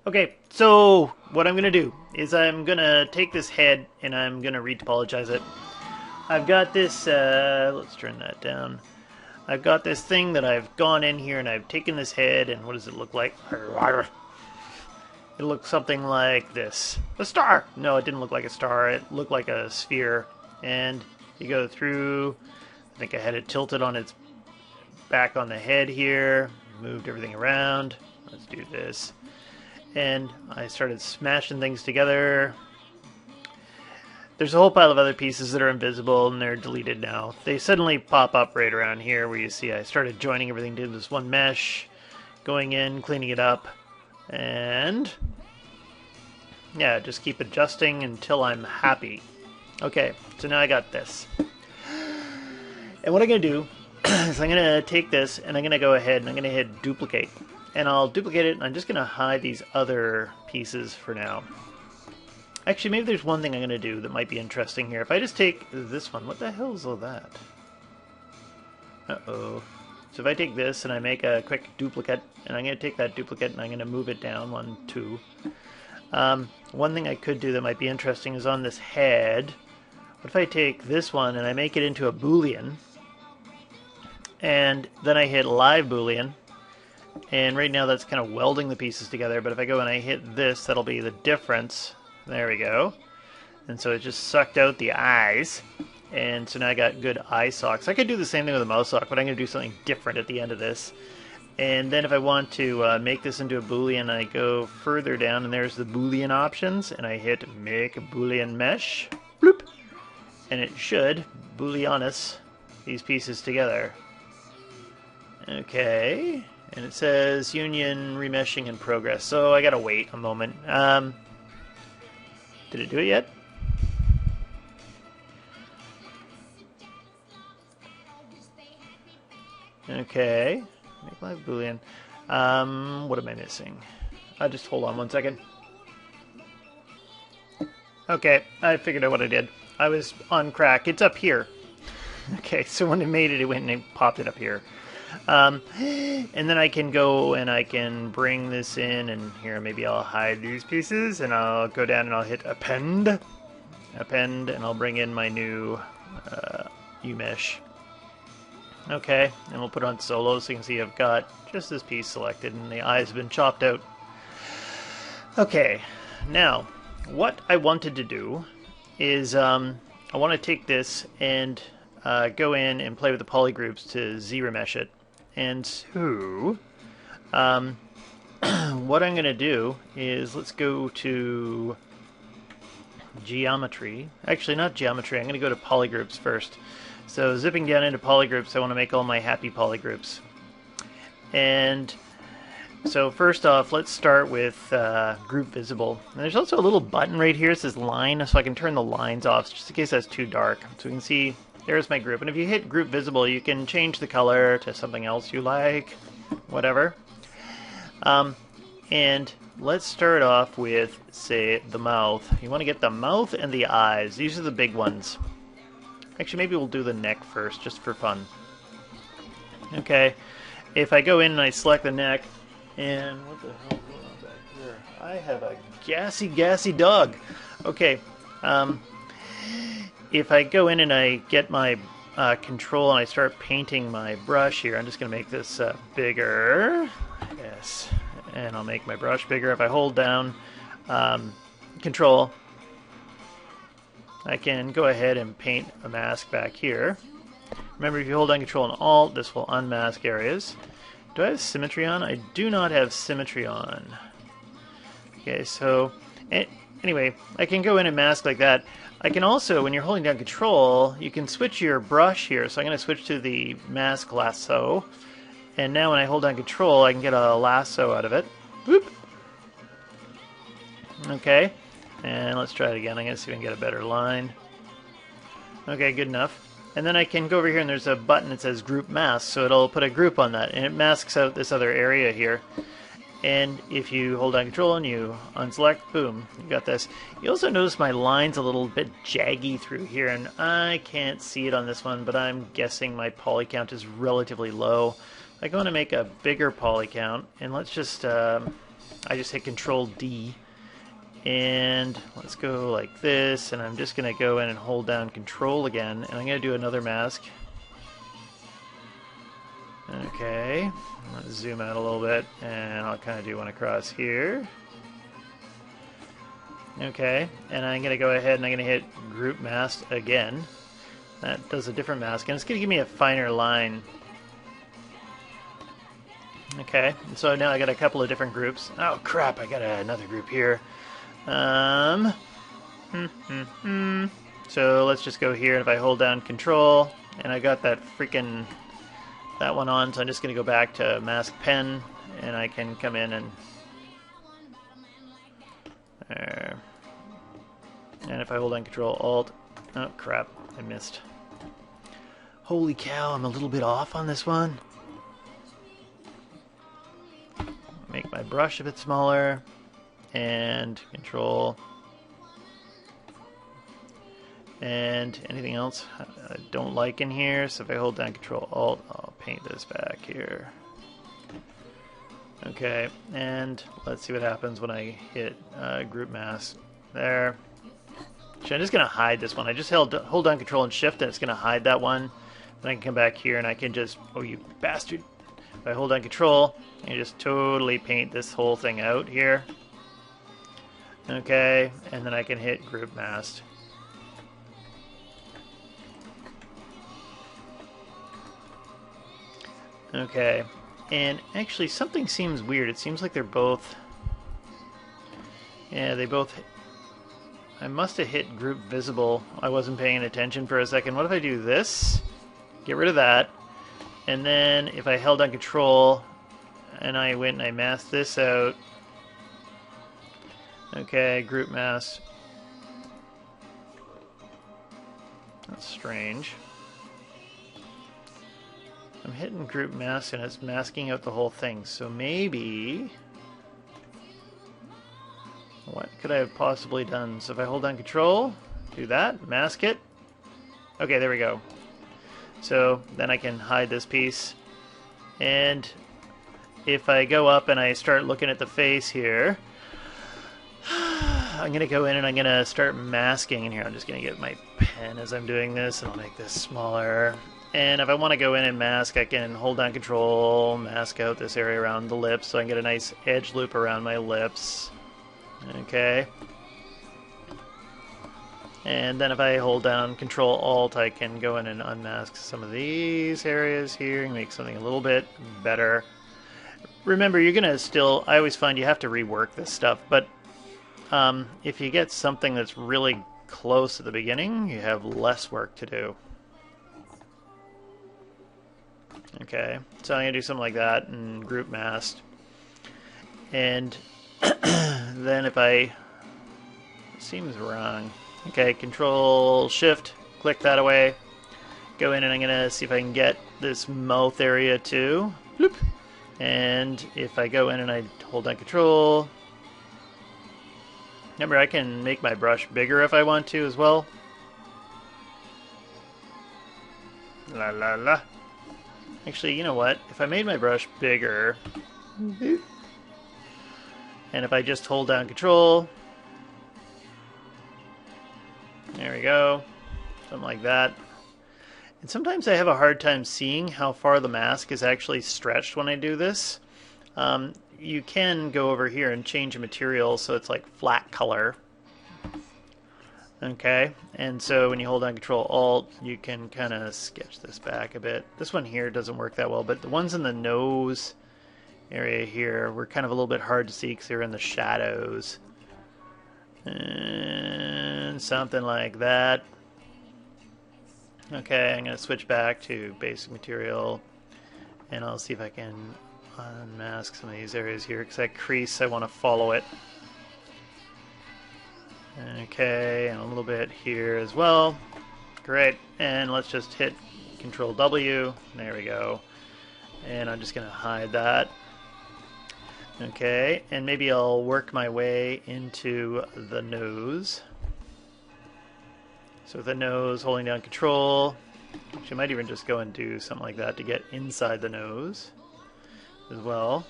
Okay, so what I'm going to do is I'm going to take this head and I'm going to retopologize it. I've got this, let's turn that down. I've got this thing that I've gone in here and I've taken this head and what does it look like? It looks something like this. A star! No, it didn't look like a star. It looked like a sphere. And you go through, I think I had it tilted on its back on the head here, moved everything around. Let's do this. And I started smashing things together. There's a whole pile of other pieces that are invisible and they're deleted now. They suddenly pop up right around here where you see I started joining everything to this one mesh, going in, cleaning it up, and yeah, just keep adjusting until I'm happy. Okay, so now I got this. And what I'm going to do is I'm going to take this and I'm going to go ahead and I'm going to hit duplicate. And I'll duplicate it and I'm just going to hide these other pieces for now. Actually, maybe there's one thing I'm going to do that might be interesting here. If I just take this one, what the hell is all that? Uh-oh. So if I take this and I make a quick duplicate, and I'm going to take that duplicate and I'm going to move it down, 1, 2. One thing I could do that might be interesting is on this head. What if I take this one and I make it into a Boolean, and then I hit live Boolean, and right now that's kind of welding the pieces together, but if I go and I hit this, that'll be the difference. There we go. And so it just sucked out the eyes. And so now I got good eye socks. I could do the same thing with a mouse sock, but I'm going to do something different at the end of this. And then if I want to make this into a Boolean, I go further down, and there's the Boolean options, and I hit Make a Boolean Mesh. Bloop. And it should Booleanus these pieces together. Okay. And it says Union Remeshing in progress. So I got to wait a moment. Did it do it yet? Okay. Make live Boolean. What am I missing? Just hold on 1 second. Okay, I figured out what I did. I was on crack. It's up here. Okay, so when it made it, it went and it popped it up here. And then I can go and I can bring this in, and here maybe I'll hide these pieces, and I'll go down and I'll hit append, and I'll bring in my new U-mesh. Okay, and we'll put it on solo so you can see I've got just this piece selected and the eyes have been chopped out. Okay, now what I wanted to do is I want to take this and go in and play with the polygroups to Z-remesh it. And so, what I'm going to do is, let's go to geometry. Actually, not geometry. I'm going to go to polygroups first. So, zipping down into polygroups, I want to make all my happy polygroups. And so, first off, let's start with group visible. And there's also a little button right here that says line, so I can turn the lines off just in case that's too dark. So we can see there's my group, and if you hit group visible, you can change the color to something else you like, whatever. And let's start off with, say, the mouth. You want to get the mouth and the eyes. These are the big ones. Actually, maybe we'll do the neck first, just for fun. Okay, if I go in and I select the neck, and what the hell is going on back here? I have a gassy dog. Okay, if I go in and I get my control and I start painting my brush here, I'm just going to make this bigger. Yes, and I'll make my brush bigger. If I hold down control, I can go ahead and paint a mask back here. Remember, if you hold down control and alt, this will unmask areas. Do I have symmetry on? I do not have symmetry on. Okay, so anyway, I can go in and mask like that. I can also, when you're holding down control, you can switch your brush here. So I'm going to switch to the mask lasso. And now when I hold down control, I can get a lasso out of it. Whoop. Okay. And let's try it again. I'm going to see if I can get a better line. Okay, good enough. And then I can go over here and there's a button that says group mask. So it'll put a group on that. And it masks out this other area here. And if you hold down control and you unselect, boom, you got this. You also notice my line's a little bit jaggy through here, and I can't see it on this one, but I'm guessing my poly count is relatively low. I want to make a bigger poly count, and let's just I just hit Control D. And let's go like this, and I'm just going to go in and hold down Control again, and I'm going to do another mask. Okay, let's zoom out a little bit, and I'll kind of do one across here. Okay, and I'm going to go ahead and I'm going to hit Group Mask again. That does a different mask, and it's going to give me a finer line. Okay, so now I got a couple of different groups. Oh crap, I got another group here. So let's just go here, and if I hold down Control, and I got that one on, so I'm just going to go back to Mask Pen, and I can come in and if I hold down Control Alt, oh crap, I missed. Holy cow, I'm a little bit off on this one. Make my brush a bit smaller, and Control. And anything else I don't like in here, so if I hold down Control Alt, I'll paint this back here. Okay, and let's see what happens when I hit Group Mask. There. So I'm just going to hide this one. I just hold down Control and Shift, and it's going to hide that one. Then I can come back here, and I can just, oh you bastard! If I hold down Control, I can just totally paint this whole thing out here. Okay, and then I can hit Group Mask. Okay, and actually something seems weird. It seems like they're both... Yeah, they both... I must have hit Group Visible. I wasn't paying attention for a second. What if I do this? Get rid of that. And then if I held down Control and I went and I masked this out. Okay, Group Mask. That's strange. I'm hitting Group Mask and it's masking out the whole thing. So maybe... What could I have possibly done? So if I hold down Control, do that, mask it. Okay, there we go. So then I can hide this piece. And if I go up and I start looking at the face here, I'm going to go in and I'm going to start masking in here. I'm just going to get my pen as I'm doing this, and I'll make this smaller. And if I want to go in and mask, I can hold down Control, mask out this area around the lips, so I can get a nice edge loop around my lips. Okay. And then if I hold down Control Alt, I can go in and unmask some of these areas here and make something a little bit better. Remember, you're gonna still, I always find you have to rework this stuff, but if you get something that's really close at the beginning, you have less work to do. Okay, so I'm gonna do something like that and Group Mask. And then if I... It seems wrong. Okay, Control Shift, click that away. Go in and I'm gonna see if I can get this mouth area too. Bloop. And if I go in and I hold down Control... Remember, I can make my brush bigger if I want to as well. La la la. Actually, you know what? If I made my brush bigger... And if I just hold down Control... There we go. Something like that. And sometimes I have a hard time seeing how far the mask is actually stretched when I do this. You can go over here and change a material so it's like flat color. Okay, and so when you hold down Control Alt, you can kind of sketch this back a bit. This one here doesn't work that well, but the ones in the nose area here were kind of a little bit hard to see because they're in the shadows. And something like that. Okay, I'm going to switch back to basic material, and I'll see if I can unmask some of these areas here, because that crease, I want to follow it. Okay, and a little bit here as well. Great, and let's just hit Control W. There we go. And I'm just going to hide that. Okay, and maybe I'll work my way into the nose. So with the nose, holding down Control. Actually, I might even just go and do something like that to get inside the nose as well.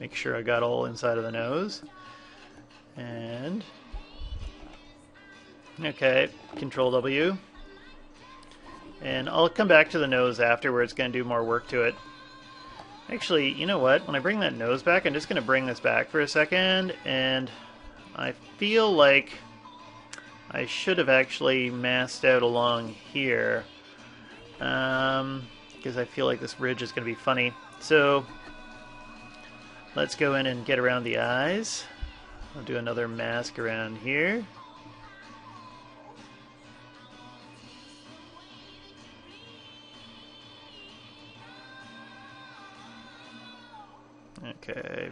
Make sure I got all inside of the nose. And okay, Control W. And I'll come back to the nose after where it's going to do more work to it. Actually, you know what? When I bring that nose back, I'm just going to bring this back for a second, and I feel like I should have actually masked out along here, because I feel like this ridge is going to be funny. So let's go in and get around the eyes. I'll do another mask around here. Okay,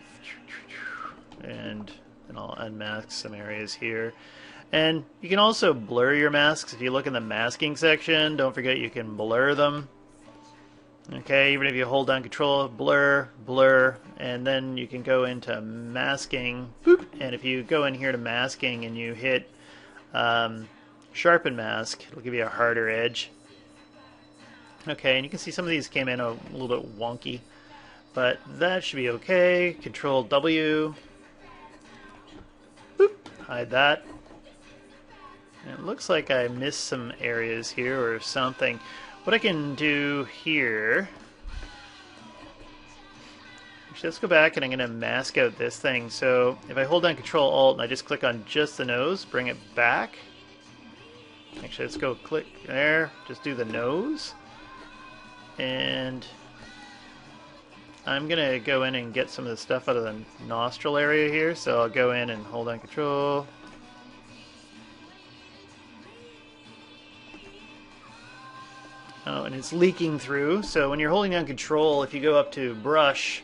and then I'll unmask some areas here. And you can also blur your masks. If you look in the masking section, don't forget you can blur them. Okay, even if you hold down Control, blur, blur, and then you can go into masking. Boop, and if you go in here to masking and you hit sharpen mask, it'll give you a harder edge. Okay, and you can see some of these came in a little bit wonky. But that should be okay. Control W. Boop. Hide that. And it looks like I missed some areas here or something. What I can do here... Actually, let's go back and I'm going to mask out this thing. So if I hold down Control Alt and I just click on just the nose, bring it back. Actually, let's go click there. Just do the nose. And I'm going to go in and get some of the stuff out of the nostril area here. So I'll go in and hold on Control. Oh, and it's leaking through. So when you're holding down Control, if you go up to Brush,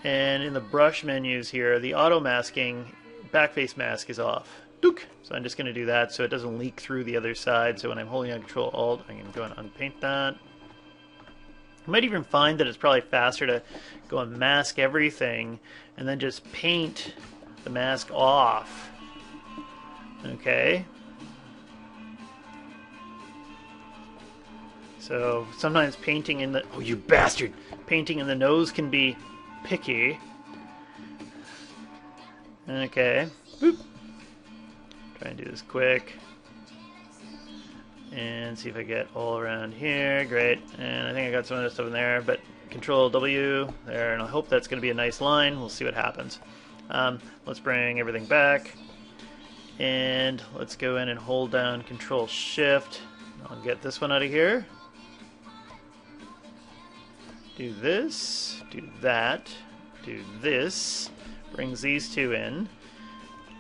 and in the Brush menus here, the auto masking backface mask is off. Dook! So I'm just going to do that so it doesn't leak through the other side. So when I'm holding on Control Alt, I'm going to go and unpaint that. You might even find that it's probably faster to go and mask everything and then just paint the mask off. Okay. So sometimes painting in the... Oh, you bastard! Painting in the nose can be picky. Okay. Boop. Try and do this quick. And see if I get all around here. Great. And I think I got some of this stuff in there, but Control W there, and I hope that's going to be a nice line. We'll see what happens. Let's bring everything back. And let's go in and hold down Control Shift. I'll get this one out of here. Do this. Do that. Do this. Brings these two in.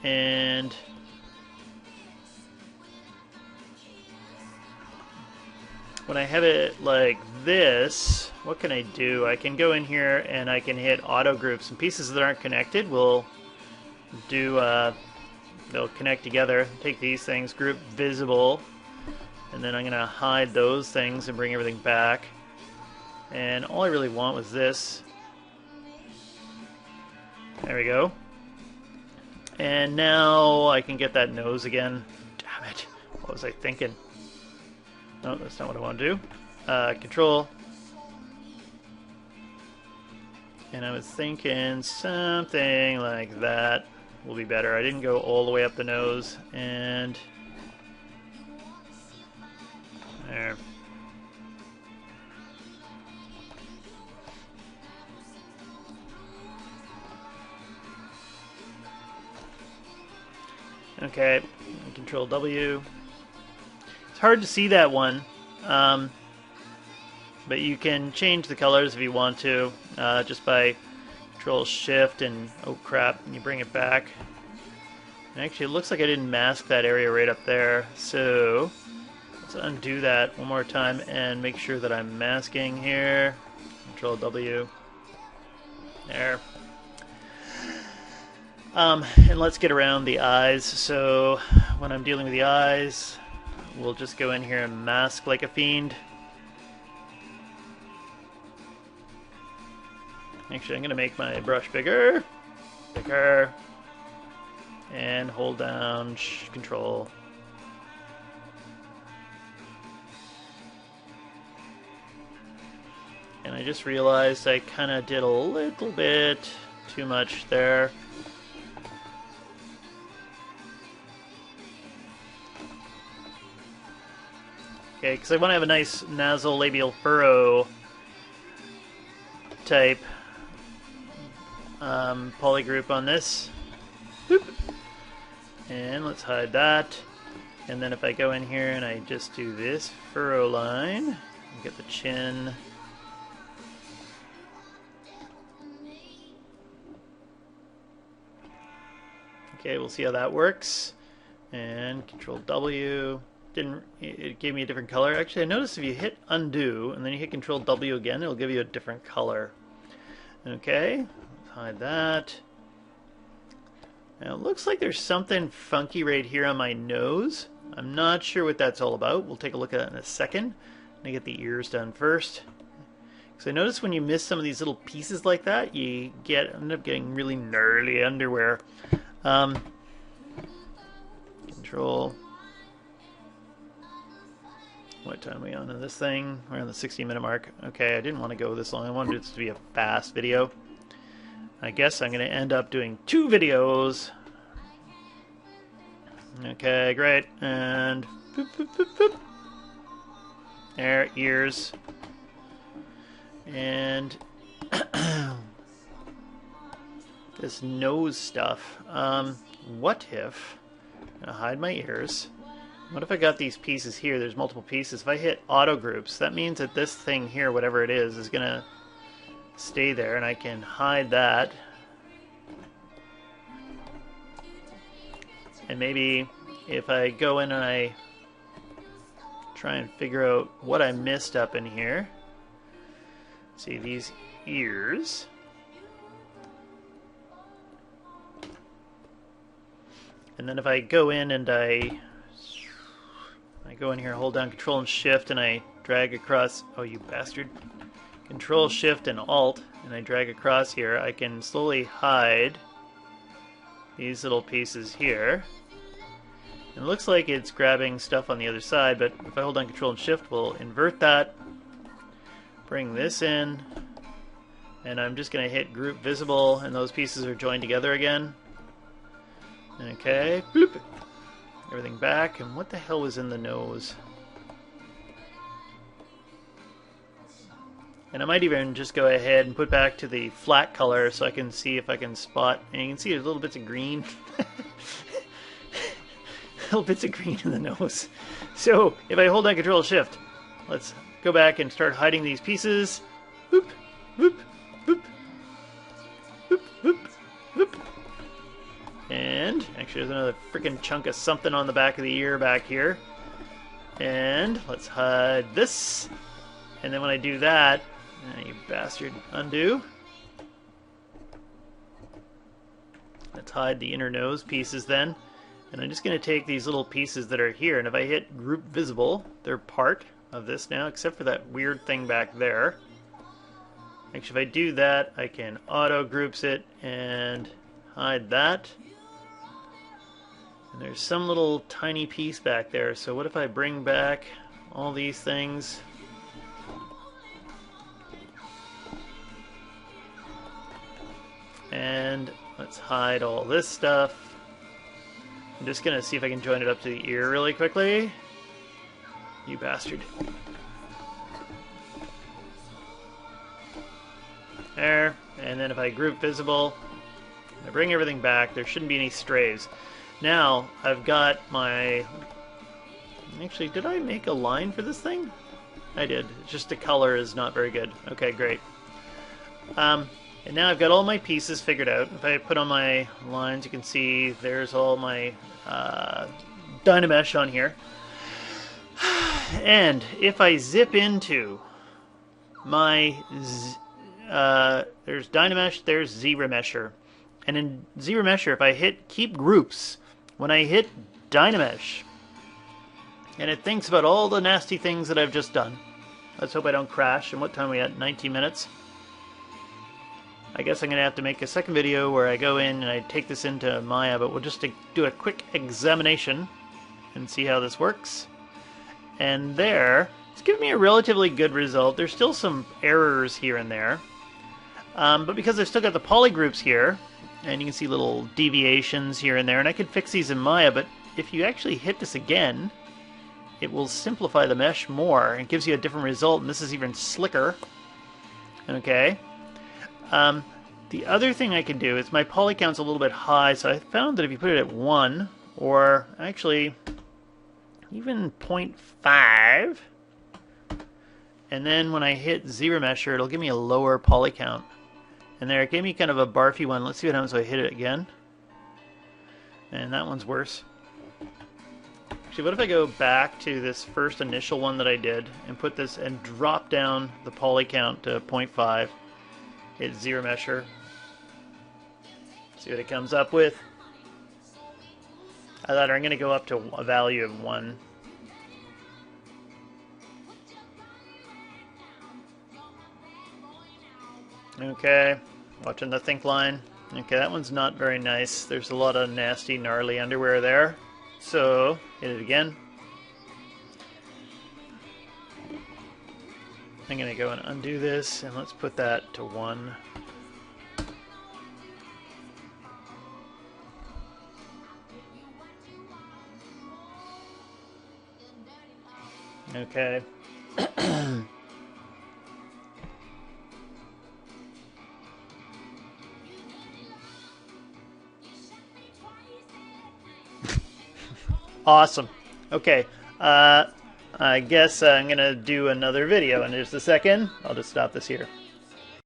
And... when I have it like this, what can I do? I can go in here and I can hit auto groups, and pieces that aren't connected will do, they'll connect together. Take these things, group visible, and then I'm going to hide those things and bring everything back. And all I really want was this. There we go. And now I can get that nose again. Damn it. What was I thinking? No, that's not what I want to do. Control. And I was thinking something like that will be better. I didn't go all the way up the nose. And there. Okay, Control W. It's hard to see that one, but you can change the colors if you want to, just by Control Shift and, oh crap, and you bring it back. And actually, it looks like I didn't mask that area right up there, so let's undo that one more time and make sure that I'm masking here. Control W. There. And let's get around the eyes. So when I'm dealing with the eyes, we'll just go in here and mask like a fiend. Actually, I'm going to make my brush bigger, and hold down Control. And I just realized I kind of did a little bit too much there. Okay, because I want to have a nice nasolabial furrow type polygroup on this. Boop. And let's hide that. And then if I go in here and I just do this furrow line, get the chin. Okay, we'll see how that works. And Control W. It gave me a different color. Actually, I noticed if you hit undo and then you hit Control W again, it'll give you a different color. Okay, let's hide that. Now it looks like there's something funky right here on my nose. I'm not sure what that's all about. We'll take a look at that in a second. I'm gonna get the ears done first. Because I noticed when you miss some of these little pieces like that, you end up getting really gnarly underwear. Control. What time are we on in this thing? We're on the 60-minute mark. Okay, I didn't want to go this long. I wanted this to be a fast video. I guess I'm going to end up doing 2 videos. Okay, great. And boop, boop, boop, boop. There, ears. And this nose stuff. What if... I'm going to hide my ears. What if I got these pieces here? There's multiple pieces. If I hit auto groups, that means that this thing here, whatever it is going to stay there, and I can hide that. And maybe if I go in and I try and figure out what I missed up in here. See these ears. And then if I go in and I go in here, hold down Control and Shift, and I drag across. Oh, you bastard. Control, Shift, and Alt, and I drag across here. I can slowly hide these little pieces here. And it looks like it's grabbing stuff on the other side, but if I hold down Control and Shift, we'll invert that. Bring this in. And I'm just going to hit Group Visible, and those pieces are joined together again. Okay. Bloop. Everything back, and what the hell was in the nose? And I might even just go ahead and put back to the flat color so I can see if I can spot, and you can see there's little bits of green. Little bits of green in the nose. So if I hold down Control Shift, let's go back and start hiding these pieces. Boop, boop, boop, boop, boop, boop. And actually there's another freaking chunk of something on the back of the ear back here. And let's hide this. And then when I do that, you bastard, undo. Let's hide the inner nose pieces then. And I'm just going to take these little pieces that are here, and if I hit Group Visible, they're part of this now, except for that weird thing back there. Actually, if I do that, I can auto groups it and hide that. And there's some little tiny piece back there, so what if I bring back all these things? And let's hide all this stuff. I'm just going to see if I can join it up to the ear really quickly. You bastard. There. And then if I group visible, I bring everything back. There shouldn't be any strays. Now, I've got my... Actually, did I make a line for this thing? I did. It's just the color is not very good. Okay, great. And now I've got all my pieces figured out. If I put on my lines, you can see there's all my Dynamesh on here. And if I zip into my... there's Dynamesh, there's ZRemesher. And in ZRemesher, if I hit Keep Groups, when I hit Dynamesh, and it thinks about all the nasty things that I've just done. Let's hope I don't crash. And what time are we at? 19 minutes. I guess I'm going to have to make a second video where I go in and I take this into Maya, but we'll just do a quick examination and see how this works. And there, it's giving me a relatively good result. There's still some errors here and there. But because I've still got the poly groups here, and you can see little deviations here and there, and I could fix these in Maya, but if you actually hit this again, it will simplify the mesh more and gives you a different result, and this is even slicker. Okay. The other thing I can do is my poly count's a little bit high, so I found that if you put it at 1, or actually even 0.5, and then when I hit ZRemesher, it'll give me a lower poly count. And there, it gave me kind of a barfy one. Let's see what happens if I hit it again. And that one's worse. Actually, what if I go back to this first initial one that I did and put this and drop down the poly count to 0.5, hit ZRemesher, see what it comes up with. I thought I'm going to go up to a value of 1. Okay, watching the think line. Okay, that one's not very nice. There's a lot of nasty, gnarly underwear there. So, hit it again. I'm going to go and undo this, and let's put that to 1. Okay. Awesome. Okay. I guess I'm going to do another video in just a second. I'll just stop this here.